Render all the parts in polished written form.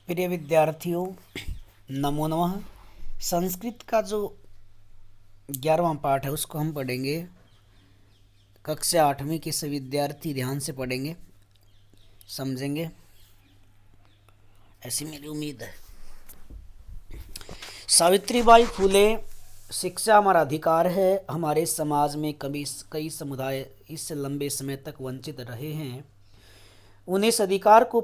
प्रिय विद्यार्थियों, नमो नमः। संस्कृत का जो 11वां पाठ है उसको हम पढ़ेंगे। कक्षा 8वीं के सभी विद्यार्थी ध्यान से पढ़ेंगे, समझेंगे, ऐसी मेरी उम्मीद है। सावित्रीबाई फुले, शिक्षा हमारा अधिकार है। हमारे समाज में कई समुदाय इससे लंबे समय तक वंचित रहे हैं। उन्हें इस अधिकार को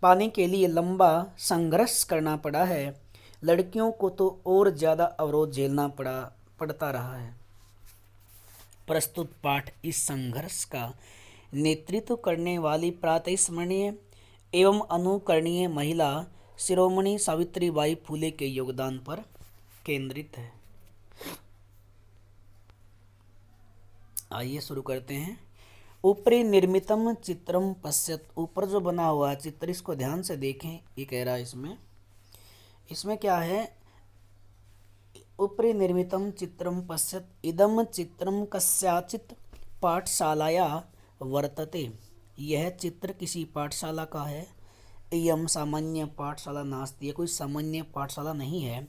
पाने के लिए लंबा संघर्ष करना पड़ा है। लड़कियों को तो और ज़्यादा अवरोध झेलना पड़ता रहा है। प्रस्तुत पाठ इस संघर्ष का नेतृत्व करने वाली प्रातःस्मरणीय एवं अनुकरणीय महिला शिरोमणि सावित्रीबाई फुले के योगदान पर केंद्रित है। आइए शुरू करते हैं। ऊपरी निर्मितम चित्रम पश्यत, ऊपर जो बना हुआ है चित्र इसको ध्यान से देखें। ये कह रहा है इसमें क्या है? ऊपरी निर्मितम चित्रम पश्यत इदम चित्रम कस्याचित पाठशालाया वर्तते। यह चित्र किसी पाठशाला का है। इयम सामान्य पाठशाला नास्ति, यह कोई सामान्य पाठशाला नहीं है।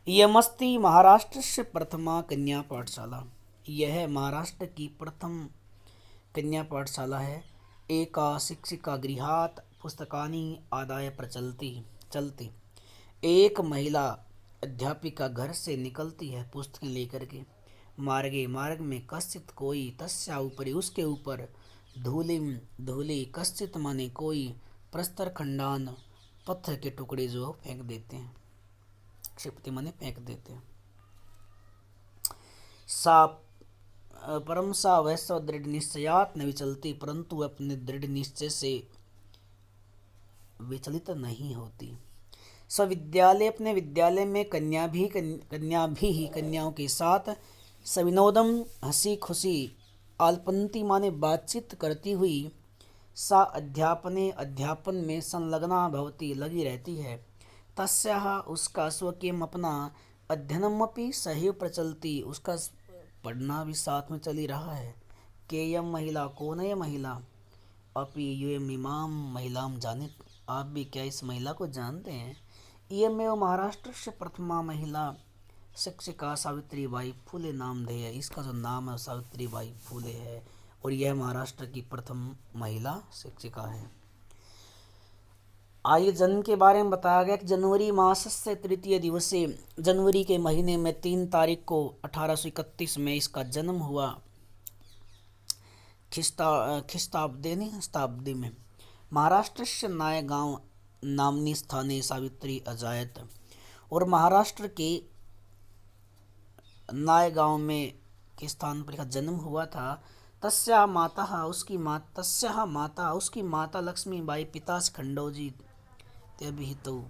यमस्ति महाराष्ट्र से प्रथमा कन्या पाठशाला, यह महाराष्ट्र की प्रथम कन्या पाठशाला है। एका शिक्षिका गृहात पुस्तकानि आदाय चलती, एक महिला अध्यापिका घर से निकलती है पुस्तकें लेकर के। मार्ग में कश्चित कोई, तस्या ऊपरी उसके ऊपर, धूलि कश्चित माने कोई, प्रस्तर खंडान पत्थर के टुकड़े जो फेंक देते हैं, क्षिप्ति माने फेंक देते हैं। सा वैसा दृढ़ निश्चयात न विचलती, परंतु अपने दृढ़ निश्चय से विचलित नहीं होती। सविद्यालय, अपने विद्यालय में कन्याओं के साथ सविनोदम हंसी खुशी, आलपंती माने बातचीत करती हुई, सा अध्यापन में संलग्ना भवती लगी रहती है। तस्याः उसका स्वकीयम अपना, अध्ययनमपि सहैव प्रचलति उसका पढ़ना भी साथ में चली रहा है। केयम महिला, कौन है यह महिला? अपि यूयम इमाम महिलाम जाने, आप भी क्या इस महिला को जानते हैं? इयमेव महाराष्ट्र से प्रथमा महिला शिक्षिका सावित्रीबाई फुले नामधेय, इसका जो नाम है सावित्रीबाई फुले है और यह महाराष्ट्र की प्रथम महिला शिक्षिका है। आइए जन्म के बारे में बताया गया कि जनवरी मास से तृतीय दिवसे, जनवरी के महीने में 3 तारीख को 1831 में इसका जन्म हुआ। ख्रीष्टाब्दी में महाराष्ट्र से नायगांव नामनी स्थाने सावित्री अजायत, और महाराष्ट्र के नायगांव में के स्थान पर इसका जन्म हुआ था। तस्याः माता उसकी माता लक्ष्मीबाई, पिता खंडोजी त्यभिहितौ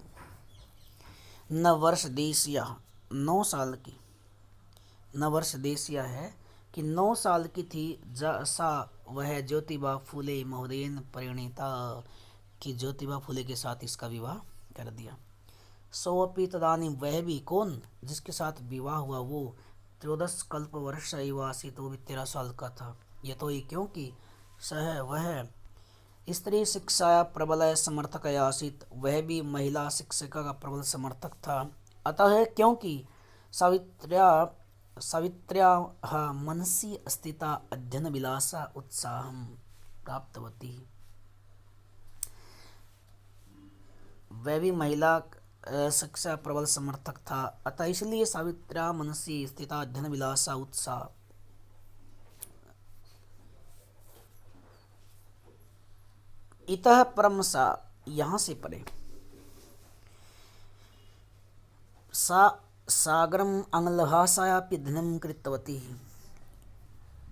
न वर्ष देशिया, 9 साल की, न वर्ष देशिया है कि 9 साल की थी। सा वह ज्योतिबा फुले महोदयन परिणीता, कि ज्योतिबा फुले के साथ इसका विवाह कर दिया। सोअपि तदानीं, वह भी कौन जिसके साथ विवाह हुआ, वो 13 कल्प वर्ष आसित, वो भी 13 साल का था। यह तो ही क्योंकि वह स्त्री शिक्षा प्रबल समर्थक आसित, वह भी महिला शिक्षिका का प्रबल समर्थक था। अतः क्योंकि सावित्र्याः मनसि स्थिता अध्ययन विलासा उत्साहं प्राप्तवती, वह भी महिला शिक्षा प्रबल समर्थक था। अतः इसलिए सावित्र्या मनसि स्थिता अध्ययन विलासा उत्साह। इतः परम सा, यहाँ से परे, सा सागरम आंग्ल भाषायापि अध्ययनं कृतवती,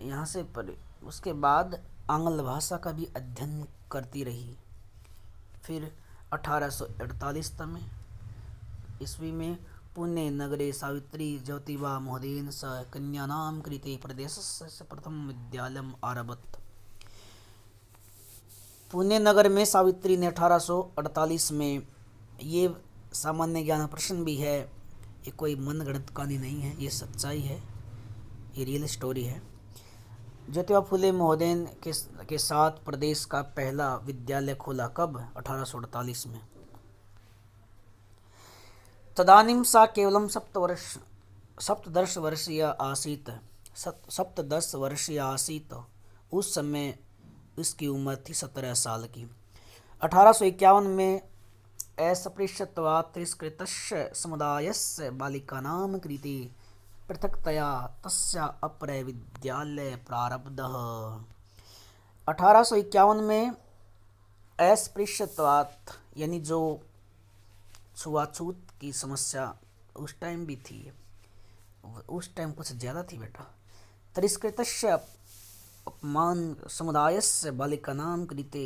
यहाँ से परे उसके बाद आंग्ल भाषा का भी अध्ययन करती रही। फिर 1848 ईस्वी में पुणे नगरे सावित्री ज्योतिबा महोदयेन सह कन्यानां कृते प्रदेशस्य प्रथम विद्यालयम् आरभत। पुणे नगर में सावित्री ने 1848 में, ये सामान्य ज्ञान प्रश्न भी है, ये कोई मनगढ़ंत कहानी नहीं है, ये सच्चाई है, ये रियल स्टोरी है। ज्योतिबा फुले महोदयन के साथ प्रदेश का पहला विद्यालय खोला। कब? 1848 में। तदानीं सा केवलं सप्तदशवर्षीया आसीत्। सप्तदशवर्षीया आसीत्। उस समय इसकी उम्र थी 17 साल की। 1851 में अस्पृश्यत्वात् तिरस्कृतस्य समुदायस्य बालिकानां कृते पृथक्तया तस्या अपरे विद्यालय प्रारब्धः। 1851 में अस्पृश्यत्वात् यानी जो छुआछूत की समस्या उस टाइम भी थी, उस टाइम कुछ ज़्यादा थी बेटा। तिरस्कृतस्य अपमान समुदायस्य बालिकानां कृते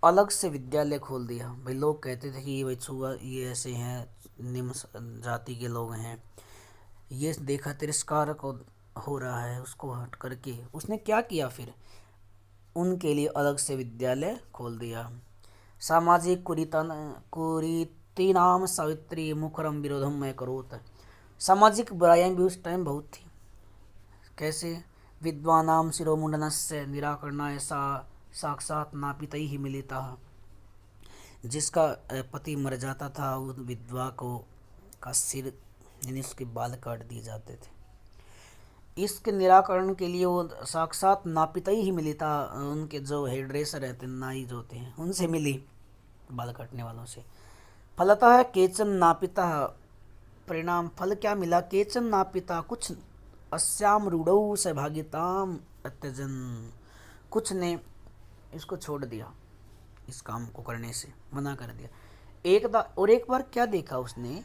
अलग से विद्यालय खोल दिया। भाई लोग कहते थे कि ये भाई छुआ, ये ऐसे हैं, निम्न जाति के लोग हैं, ये देखा तिरस्कार को हो रहा है, उसको हट करके उसने क्या किया फिर, उनके लिए अलग से विद्यालय खोल दिया। सामाजिक कुरीतिनाम सावित्री मुखरम विरोधम मैं करोत। सामाजिक बुराइयां भी उस टाइम बहुत थी। कैसे? विद्वानाम शिरोमुंडनस्य निराकरणाय सा साक्षात नापितैः मिलितः। जिसका पति मर जाता था उस विधवा को का सिर यानी उसके बाल काट दिए जाते थे। इसके निराकरण के लिए वो साक्षात नापितैः मिलिता, उनके जो हेयर ड्रेसर रहते हैं, नाई जो होते हैं, उनसे मिली, बाल काटने वालों से। फलतः केचन नापिता, परिणाम फल क्या मिला? केचन नापिता, कुछ अस्याम रूढ़ौ सहभागिताम अत्यजन, कुछ ने इसको छोड़ दिया, इस काम को करने से मना कर दिया। एक बार क्या देखा उसने?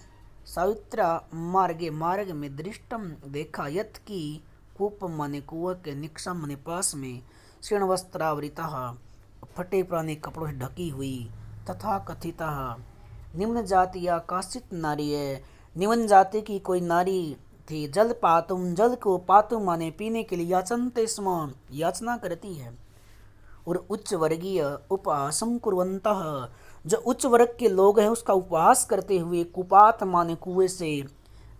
सावित्रा मार्ग में दृष्टम देखा, यत् की कूप माने कुआ के, निक्षम माने पास में, क्षीण वस्त्रावृता फटे पुराने कपड़ों से ढकी हुई, तथा कथिता निम्न जाति या काश्चित नारी है, निम्न जाति की कोई नारी थी, जल पातुम, जल को पातुम माने पीने के लिए, याचनते स्म, याचना करती है, और उच्च वर्गीय उपवासम कुर्वन्तः, जो उच्च वर्ग के लोग हैं उसका उपवास करते हुए, कुपात माने कुएं से,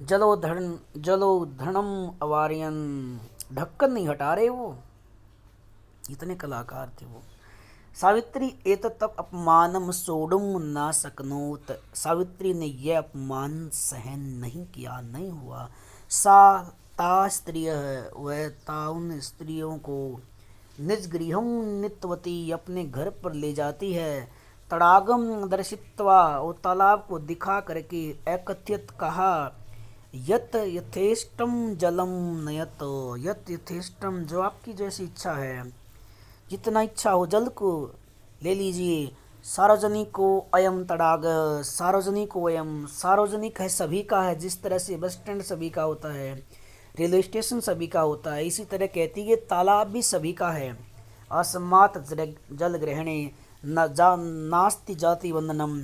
जलोधरणम अवार्यन, ढक्कन नहीं हटा रहे वो, इतने कलाकार थे वो। सावित्री एतत् अपमानम सोढुम न शक्नोत, सावित्री ने यह अपमान सहन नहीं किया, नहीं हुआ। सा ता स्त्रिय, वह ता उन स्त्रियों को निज गृहम नित्यवती, अपने घर पर ले जाती है। तड़ागम दर्शित्वा, वो तालाब को दिखा करके, एकथित कहा, यत यथेष्टम जलम नयत, यत यथेष्टम, जो आपकी जैसी इच्छा है, जितना इच्छा हो जल को ले लीजिए। सार्वजनिको अयम तड़ाग, सार्वजनिको अयम, सार्वजनिक है, सभी का है, जिस तरह से बस स्टैंड सभी का होता है, रेलवे स्टेशन सभी का होता है, इसी तरह कहती है तालाब भी सभी का है। अस्मात् जल ग्रहणे नास्ति जाति बंधनम,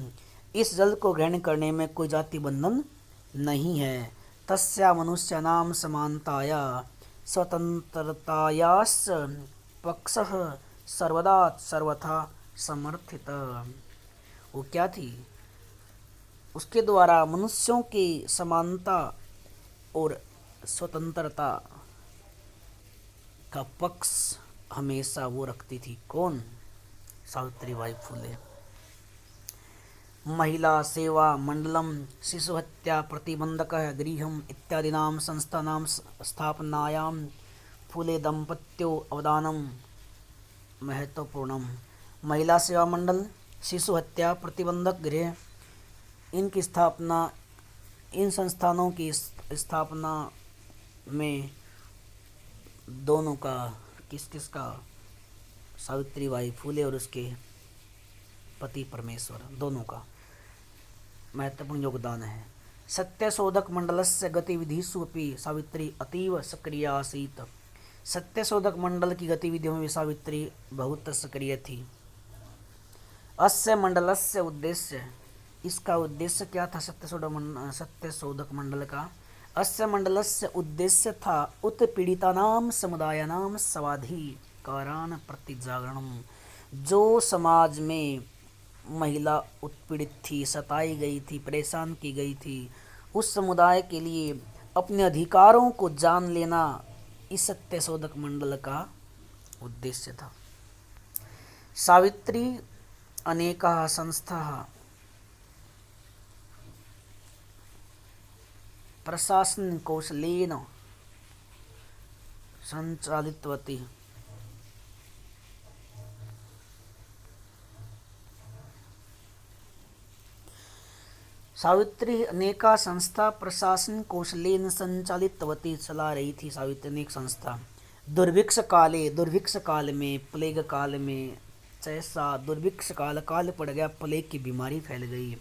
इस जल को ग्रहण करने में कोई जाति बंधन नहीं है। तस्या मनुष्यानां समानताया स्वतंत्रतायास् पक्षः सर्वदा सर्वथा समर्थित। वो क्या थी? उसके द्वारा मनुष्यों की समानता और स्वतंत्रता का पक्ष हमेशा वो रखती थी। कौन? सावित्रीबाई फुले। महिला सेवा मंडलम, शिशु हत्या प्रतिबंधक गृहम इत्यादिनां संस्थानां स्थापनायां फुले दंपत्यो अवदानम महत्वपूर्णम। महिला सेवा मंडल, शिशु हत्या प्रतिबंधक गृह, इनकी स्थापना, इन संस्थानों की स्थापना में दोनों का, किस किस का? सावित्रीबाई फुले और उसके पति परमेश्वर, दोनों का महत्वपूर्ण योगदान है। सत्यशोधक मंडलस्य गतिविधिषु अपि सावित्री अतीव सक्रिय आसीत्। सत्यशोधक मंडल की गतिविधियों में सावित्री बहुत सक्रिय थी। अस्य मंडलस्य उद्देश्य, इसका उद्देश्य क्या था? सत्यशोधक मंडल का अस्य मंडलस्य उद्देश्य था उत्पीड़ितानां समुदायानां स्वाधिकारान् प्रतिजागरणम, जो समाज में महिला उत्पीड़ित थी, सताई गई थी, परेशान की गई थी, उस समुदाय के लिए अपने अधिकारों को जान लेना इस सत्यशोधक मंडल का उद्देश्य था। सावित्री अनेकाः संस्थाः प्रशासन कौशलेन संचालितवती। सावित्री अनेका संस्था प्रशासन कौशलेन संचालितवती, चला रही थी सावित्री अनेक संस्था। दुर्भिक्ष काल में, प्लेग काल में, जैसा दुर्भिक्ष काल पड़ गया, प्लेग की बीमारी फैल गई।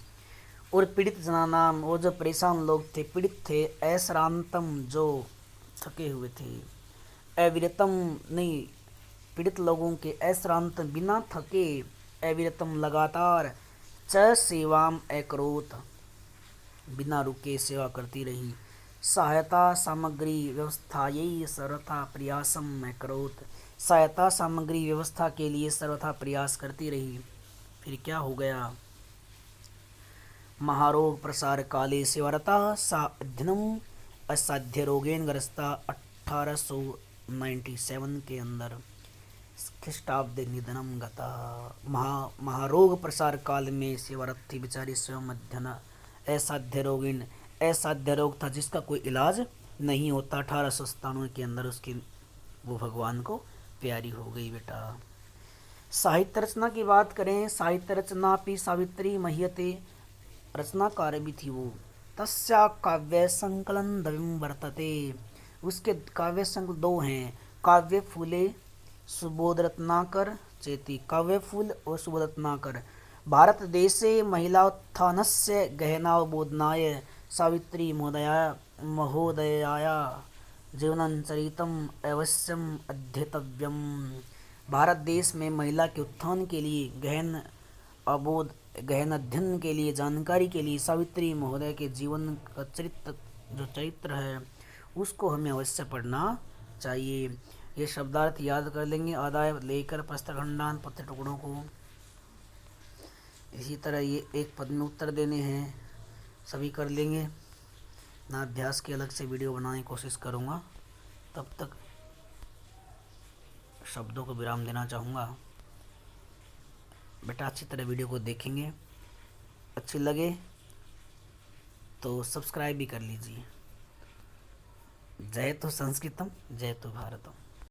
और पीड़ित जनानाम, और जो परेशान लोग थे, पीड़ित थे, ऐसरांतम जो थके हुए थे, अविरतम नहीं, पीड़ित लोगों के ऐसरांत बिना थके, अविरतम लगातार, च सेवाम अकरोत बिना रुके सेवा करती रही। सहायता सामग्री व्यवस्थायै सर्वथा प्रयासम अकरोत, सहायता सामग्री व्यवस्था के लिए सर्वथा प्रयास करती रही। फिर क्या हो गया? महारोग प्रसार काले सेवारता सा अध्ययनम असाध्य रोगेन ग्रस्ता 1897 के अंदर ख्रीष्टाब्द निधनम गता। महारोग प्रसार काल में सेवारत थी बेचारी स्वयं अध्ययन असाध्य रोगिन, असाध्य रोग था जिसका कोई इलाज नहीं होता। 1897 के अंदर उसकी वो भगवान को प्यारी हो गई बेटा। साहित्य रचना की बात करें, साहित्य रचना पी सावित्री मह्यते, रचनाकार भी थी वो। तस्या काव्य संकलन द्वयं वर्तते, उसके काव्य संकल दो हैं, काव्य फूले सुबोध रत्नाकर चेती, काव्य फूल और सुबोध रत्नाकर। भारत देशे महिला उत्थानस्य गहनावबोधनाय सावित्री महोदयाया जीवनं चरितम अवश्यम अध्येतव्यम। भारत देश में महिला के उत्थान के लिए, गहन अध्ययन के लिए, जानकारी के लिए सावित्री महोदय के जीवन का चरित्र है उसको हमें अवश्य पढ़ना चाहिए। ये शब्दार्थ याद कर लेंगे आदाय लेकर प्रस्तरखंडान पत्र टुकड़ों को। इसी तरह ये एक पद में उत्तर देने हैं, सभी कर लेंगे ना। अभ्यास के अलग से वीडियो बनाने की कोशिश करूँगा, तब तक शब्दों को विराम देना चाहूँगा। बेटा अच्छी तरह वीडियो को देखेंगे, अच्छी लगे तो सब्सक्राइब भी कर लीजिए। जय तो संस्कृतम, जय तो भारतम।